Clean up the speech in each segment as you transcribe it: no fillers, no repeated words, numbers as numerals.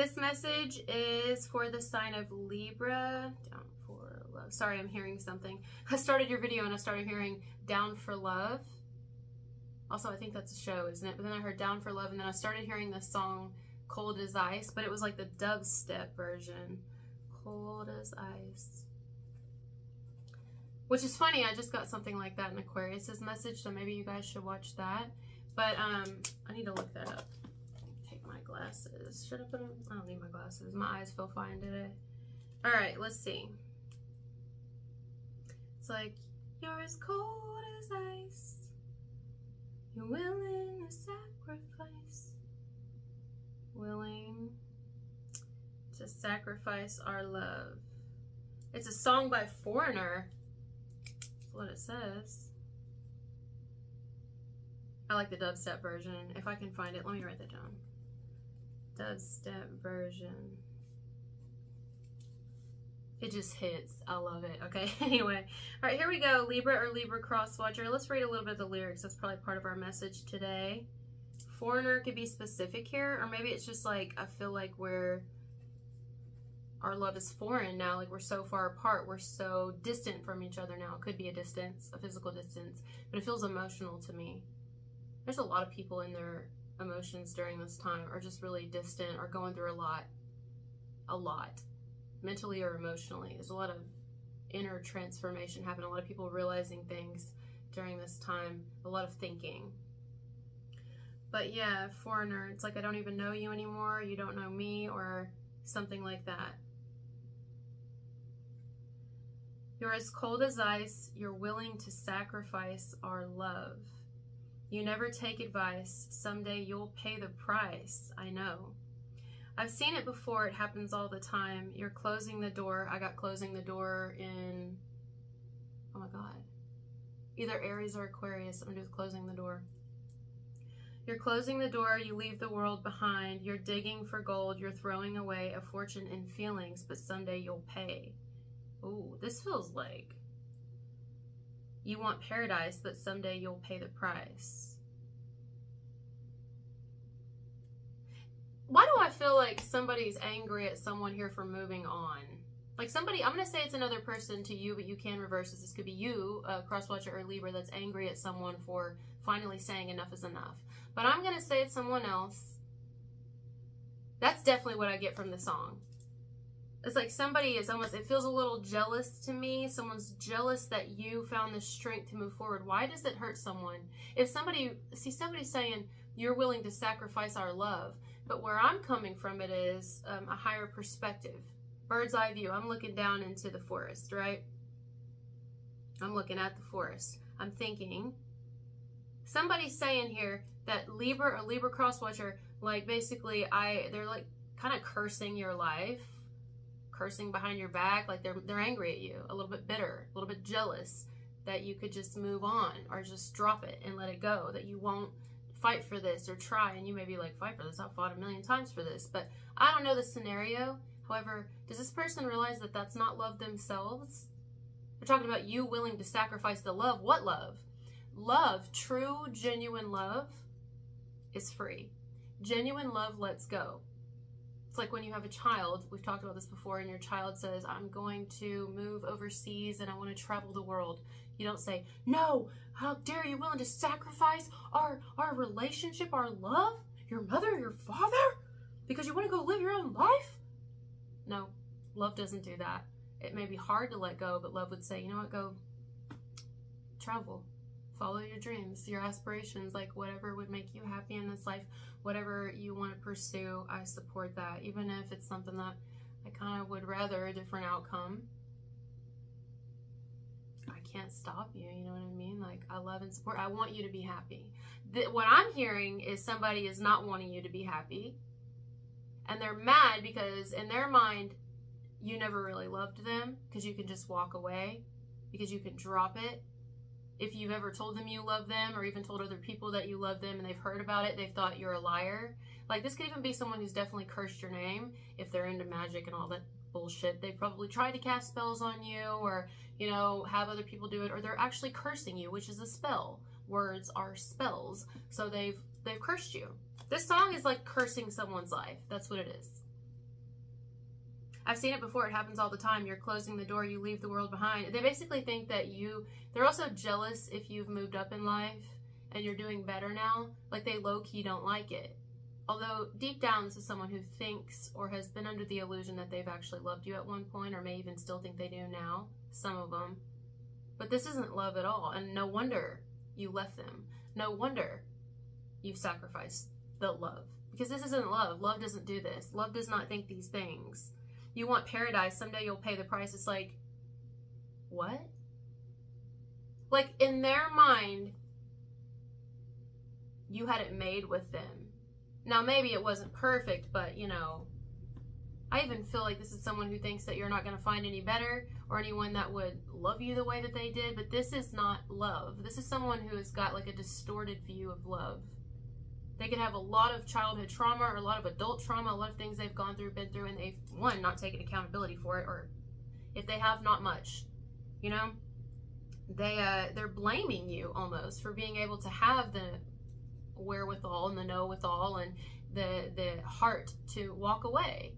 This message is for the sign of Libra. Down for love. Sorry, I'm hearing something. I started your video and I started hearing down for love. Also, I think that's a show, isn't it? But then I heard down for love, and then I started hearing this song Cold as Ice, but it was like the dubstep version. Cold as Ice. Which is funny, I just got something like that in Aquarius's message, so maybe you guys should watch that. But I need to look that up. Take my glasses. Should I put them? I don't need my glasses. My eyes feel fine today. Alright, let's see. It's like, you're as cold as ice. You're willing to sacrifice. Willing to sacrifice our love. It's a song by Foreigner. That's what it says. I like the dubstep version. If I can find it, let me write that down. Dubstep version. It just hits. I love it. Okay, anyway. All right, here we go. Libra or Libra cross watcher. Let's read a little bit of the lyrics. That's probably part of our message today. Foreigner could be specific here, or maybe it's just like, I feel like our love is foreign now. Like, we're so far apart. We're so distant from each other now. It could be a distance, a physical distance, but it feels emotional to me. There's a lot of people in their emotions during this time are just really distant or going through a lot, mentally or emotionally. There's a lot of inner transformation happening. A lot of people realizing things during this time, a lot of thinking. But yeah, Foreigner, it's like, I don't even know you anymore. You don't know me, or something like that. You're as cold as ice. You're willing to sacrifice our love. You never take advice. Someday you'll pay the price. I know. I've seen it before. It happens all the time. You're closing the door. I got closing the door in, oh my God, either Aries or Aquarius. I'm just closing the door. You're closing the door. You leave the world behind. You're digging for gold. You're throwing away a fortune in feelings, but someday you'll pay. Ooh, this feels like you want paradise, but someday you'll pay the price. Why do I feel like somebody's angry at someone here for moving on? Like somebody, I'm going to say it's another person to you, but you can reverse this. This could be you, crosswatcher or Libra, that's angry at someone for finally saying enough is enough. But I'm going to say it's someone else. That's definitely what I get from the song. It's like somebody is almost, it feels a little jealous to me. Someone's jealous that you found the strength to move forward. Why does it hurt someone? If somebody's saying, you're willing to sacrifice our love. But where I'm coming from it is a higher perspective. Bird's eye view. I'm looking down into the forest, right? I'm looking at the forest. I'm thinking, somebody's saying here that Libra or Libra crosswatcher, like basically they're like kind of cursing your life. Cursing behind your back, like they're angry at you, a little bit bitter, a little bit jealous that you could just move on or just drop it and let it go, that you won't fight for this or try. And you may be like, fight for this, I've fought a million times for this, but I don't know the scenario. However, does this person realize that that's not love themselves? We're talking about you willing to sacrifice the love. What love? Love, true, genuine love is free. Genuine love lets go. It's like when you have a child, we've talked about this before, and your child says, I'm going to move overseas and I want to travel the world. You don't say, no, how dare you, willing to sacrifice our relationship, our love, your mother, your father, because you want to go live your own life? No, love doesn't do that. It may be hard to let go, but love would say, you know what, go travel. Follow your dreams, your aspirations, like whatever would make you happy in this life, whatever you want to pursue, I support that. Even if it's something that I kind of would rather a different outcome. I can't stop you, you know what I mean? Like, I love and support. I want you to be happy. What I'm hearing is somebody is not wanting you to be happy. And they're mad because in their mind, you never really loved them because you can just walk away, because you can drop it. If you've ever told them you love them, or even told other people that you love them and they've heard about it, they've thought you're a liar. Like, this could even be someone who's definitely cursed your name. If they're into magic and all that bullshit, they probably tried to cast spells on you, or, you know, have other people do it, or they're actually cursing you, which is a spell. Words are spells. So they've cursed you. This song is like cursing someone's life. That's what it is. I've seen it before. It happens all the time. You're closing the door, you leave the world behind. They basically think that they're also jealous if you've moved up in life and you're doing better now. Like, they low-key don't like it. Although deep down, this is someone who thinks or has been under the illusion that they've actually loved you at one point, or may even still think they do now, some of them. But this isn't love at all, and no wonder you left them. No wonder you sacrificed the love. Because this isn't love. Love doesn't do this. Love does not think these things. You want paradise, someday you'll pay the price. It's like, what? Like, in their mind, you had it made with them. Now, maybe it wasn't perfect, but, you know, I even feel like this is someone who thinks that you're not going to find any better or anyone that would love you the way that they did, but this is not love. This is someone who has got, like, a distorted view of love. They could have a lot of childhood trauma or a lot of adult trauma, a lot of things they've gone through, been through, and they've, one, not taken accountability for it, or if they have, not much, you know? They're blaming you almost for being able to have the wherewithal and the know-withal and the heart to walk away.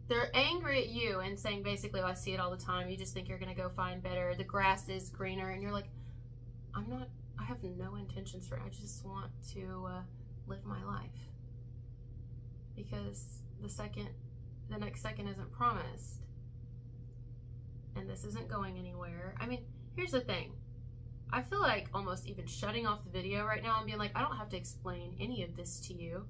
They're angry at you and saying basically, oh, I see it all the time. You just think you're going to go find better. The grass is greener. And you're like, I have no intentions for it. I just want to live my life. Because the next second isn't promised. And this isn't going anywhere. I mean, here's the thing. I feel like almost even shutting off the video right now and being like, I don't have to explain any of this to you.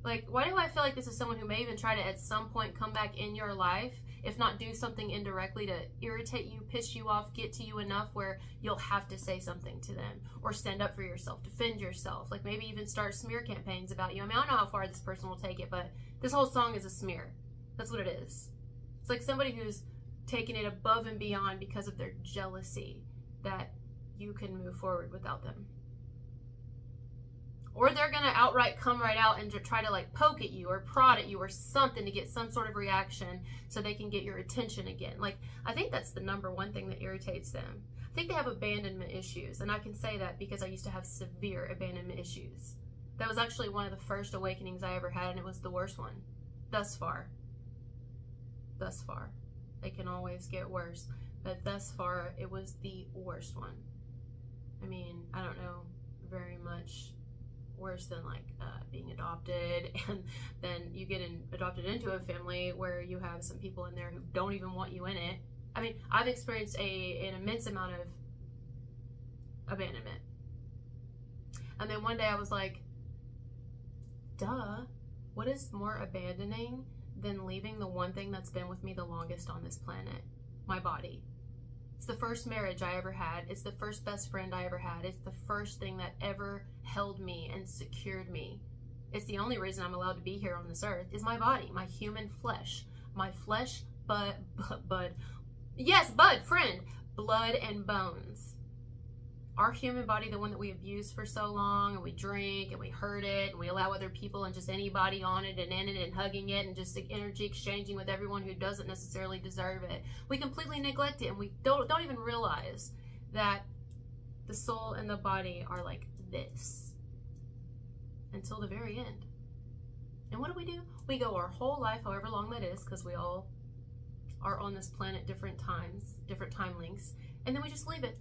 Like, why do I feel like this is someone who may even try to at some point come back in your life, if not do something indirectly to irritate you, piss you off, get to you enough where you'll have to say something to them or stand up for yourself, defend yourself, like maybe even start smear campaigns about you. I mean, I don't know how far this person will take it, but this whole song is a smear. That's what it is. It's like somebody who's taken it above and beyond because of their jealousy that you can move forward without them. Or they're going to outright come right out and try to like poke at you or prod at you or something to get some sort of reaction so they can get your attention again. Like, I think that's the number one thing that irritates them. I think they have abandonment issues, and I can say that because I used to have severe abandonment issues. That was actually one of the first awakenings I ever had, and it was the worst one. Thus far. Thus far. They can always get worse, but thus far it was the worst one. I mean, I don't know very much worse than like being adopted, and then you get adopted into a family where you have some people in there who don't even want you in it. I mean, I've experienced an immense amount of abandonment. And then one day I was like, duh, what is more abandoning than leaving the one thing that's been with me the longest on this planet? My body. It's the first marriage I ever had. It's the first best friend I ever had. It's the first thing that ever held me and secured me. It's the only reason I'm allowed to be here on this earth is my body, my human flesh. My flesh, bud, friend, blood and bones. Our human body, the one that we abuse for so long, and we drink and we hurt it and we allow other people and just anybody on it and in it and hugging it and just energy exchanging with everyone who doesn't necessarily deserve it. We completely neglect it, and we don't even realize that the soul and the body are like this until the very end. And what do? We go our whole life, however long that is, because we all are on this planet different times, different time links, and then we just leave it.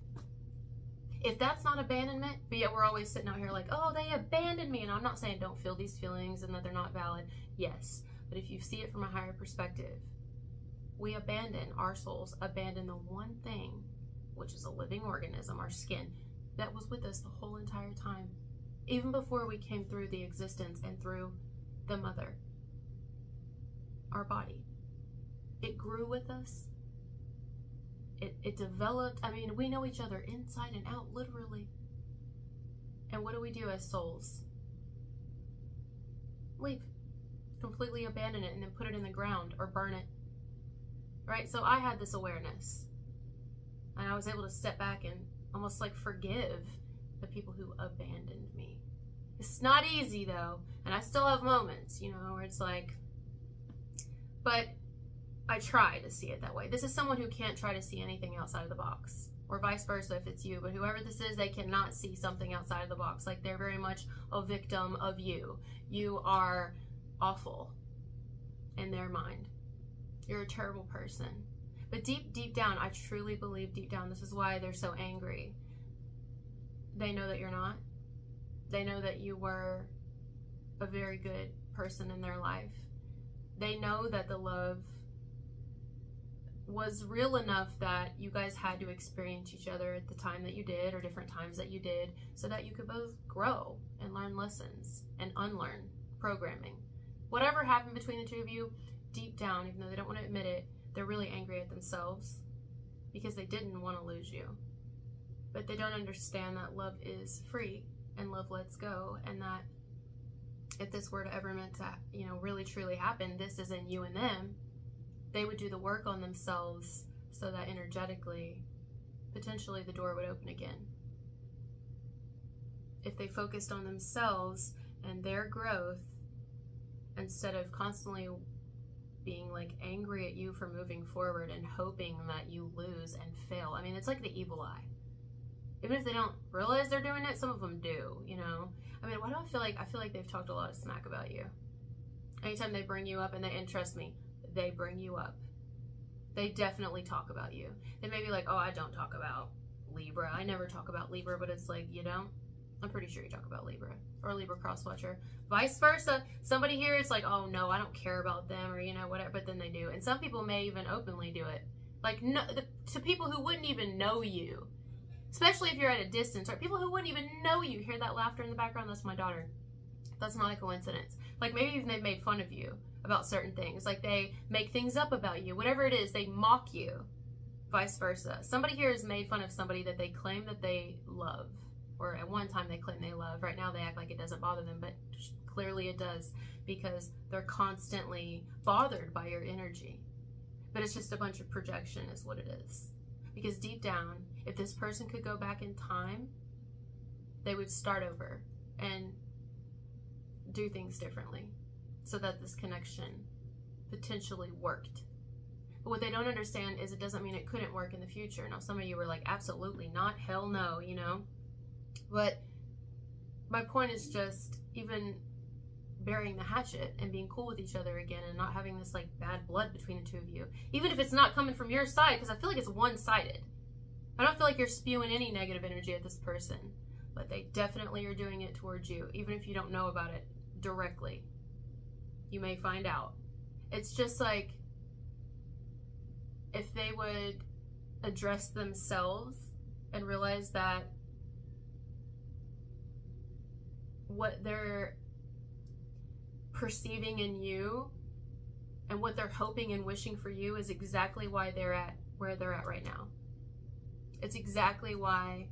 If that's not abandonment, but yet we're always sitting out here like, oh, they abandoned me. And I'm not saying don't feel these feelings and that they're not valid. Yes. But if you see it from a higher perspective, we abandon, our souls abandon the one thing, which is a living organism, our skin, that was with us the whole entire time. Even before we came through the existence and through the mother. Our body. It grew with us. It developed. I mean, we know each other inside and out, literally. And what do we do as souls? Leave. Completely abandon it and then put it in the ground or burn it. Right? So I had this awareness. And I was able to step back and almost like forgive the people who abandoned me. It's not easy though. And I still have moments, you know, where it's like, but I try to see it that way. This is someone who can't try to see anything outside of the box, or vice versa if it's you. But whoever this is, they cannot see something outside of the box. Like, they're very much a victim of you. You are awful in their mind. You're a terrible person. But deep down, I truly believe deep down, this is why they're so angry. They know that you're not. They know that you were a very good person in their life. They know that the love was real enough that you guys had to experience each other at the time that you did, or different times that you did, so that you could both grow and learn lessons and unlearn programming. Whatever happened between the two of you, deep down, even though they don't want to admit it, they're really angry at themselves because they didn't want to lose you. But they don't understand that love is free and love lets go, and that if this were to ever meant to, really truly happen, this isn't you and them, they would do the work on themselves so that energetically, potentially the door would open again. If they focused on themselves and their growth, instead of constantly being like angry at you for moving forward and hoping that you lose and fail. I mean, it's like the evil eye. Even if they don't realize they're doing it, some of them do, I mean, why do I feel like they've talked a lot of smack about you? Anytime they bring you up, and trust me, they bring you up. They definitely talk about you. They may be like, oh, I don't talk about Libra. I never talk about Libra, but it's like, you don't? I'm pretty sure you talk about Libra or Libra cross-watcher. Vice versa. Somebody here, it's like, oh no, I don't care about them, or whatever, but then they do. And some people may even openly do it. Like, no, to people who wouldn't even know you. Especially if you're at a distance, or people who wouldn't even know you. Hear that laughter in the background? That's my daughter. That's not a coincidence. Like, maybe even they've made fun of you about certain things. Like, they make things up about you. Whatever it is, they mock you. Vice versa. Somebody here has made fun of somebody that they claim that they love. Or at one time they claim they love. Right now they act like it doesn't bother them, but clearly it does, because they're constantly bothered by your energy. But it's just a bunch of projection is what it is. Because deep down, if this person could go back in time, they would start over and do things differently so that this connection potentially worked. But what they don't understand is it doesn't mean it couldn't work in the future. Now, some of you were like, absolutely not, hell no, But my point is just even burying the hatchet and being cool with each other again, and not having this like bad blood between the two of you. Even if it's not coming from your side, because I feel like it's one-sided. I don't feel like you're spewing any negative energy at this person, but they definitely are doing it towards you, even if you don't know about it directly. You may find out. It's just like, if they would address themselves and realize that what they're perceiving in you and what they're hoping and wishing for you is exactly why they're at where they're at right now. It's exactly why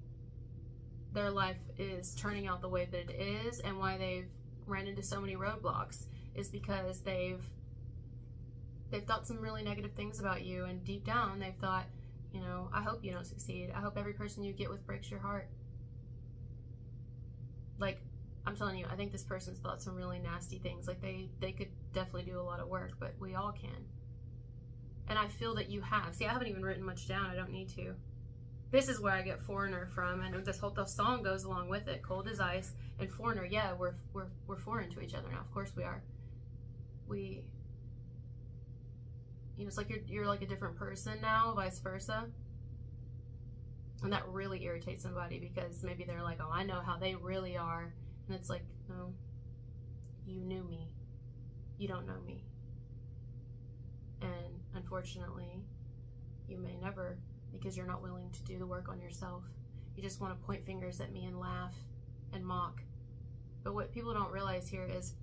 their life is turning out the way that it is, and why they've ran into so many roadblocks is because they've thought some really negative things about you, and deep down they've thought, I hope you don't succeed. I hope every person you get with breaks your heart. Like, I'm telling you, I think this person's thought some really nasty things. Like, they could definitely do a lot of work, but we all can. And I feel that you have. See, I haven't even written much down. I don't need to. This is where I get foreigner from, and the song goes along with it. Cold as ice and foreigner. Yeah, we're foreign to each other now. Of course we are. It's like you're like a different person now, vice versa. And that really irritates somebody, because maybe they're like, oh, I know how they really are. And it's like, no, you knew me. You don't know me. And unfortunately, you may never, because you're not willing to do the work on yourself. You just want to point fingers at me and laugh and mock. But what people don't realize here is,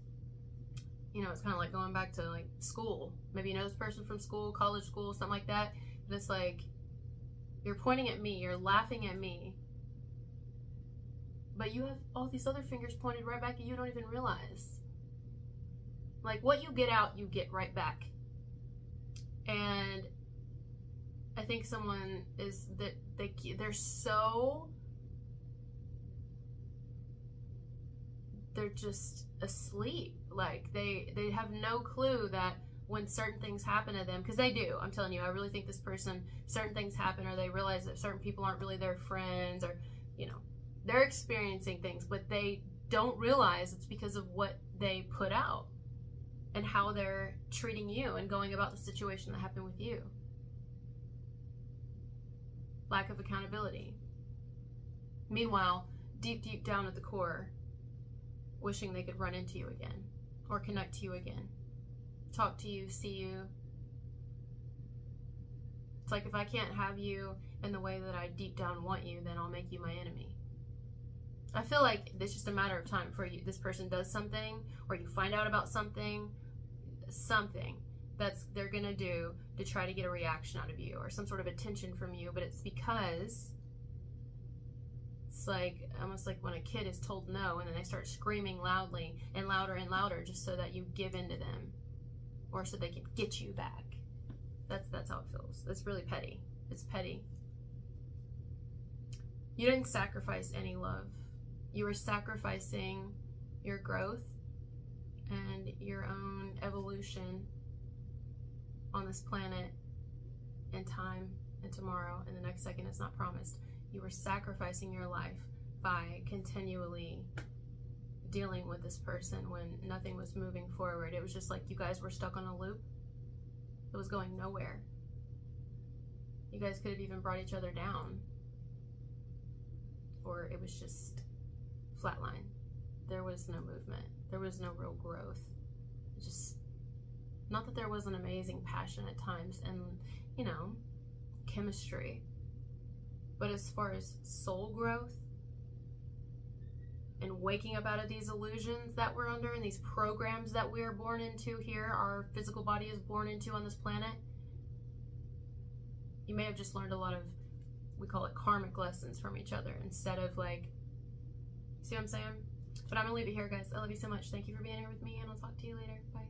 it's kind of like going back to like school. Maybe you know this person from school, college school, something like that. But it's like, you're pointing at me, you're laughing at me, but you have all these other fingers pointed right back at you, don't even realize. Like, what you get out, you get right back. And I think someone is that they're just asleep. Like, they have no clue that when certain things happen to them, because they do, I'm telling you, I really think this person, certain things happen, or they realize that certain people aren't really their friends, or they're experiencing things, but they don't realize it's because of what they put out. and how they're treating you and going about the situation that happened with you. Lack of accountability. Meanwhile, deep down at the core, wishing they could run into you again or connect to you again, talk to you, see you. It's like, if I can't have you in the way that I deep down want you, then I'll make you my enemy. I feel like it's just a matter of time before this person does something, or you find out about something that's they're gonna do to try to get a reaction out of you or some sort of attention from you. But it's because it's like almost like when a kid is told no and then they start screaming loudly and louder just so that you give in to them, or so they can get you back. That's how it feels. It's really petty. It's petty. You didn't sacrifice any love. You were sacrificing your growth and your own evolution on this planet, and time, and tomorrow, and the next second is not promised. You were sacrificing your life by continually dealing with this person when nothing was moving forward. It was just like you guys were stuck on a loop. It was going nowhere. You guys could have even brought each other down, or it was just flatline. There was no movement. There was no real growth. Just, not that there wasn't amazing passion at times and, you know, chemistry, but as far as soul growth and waking up out of these illusions that we're under and these programs that we are born into here, our physical body is born into on this planet, you may have just learned a lot of, we call it karmic lessons from each other, instead of like, see what I'm saying? But I'm gonna leave it here, guys. I love you so much. Thank you for being here with me, and I'll talk to you later. Bye.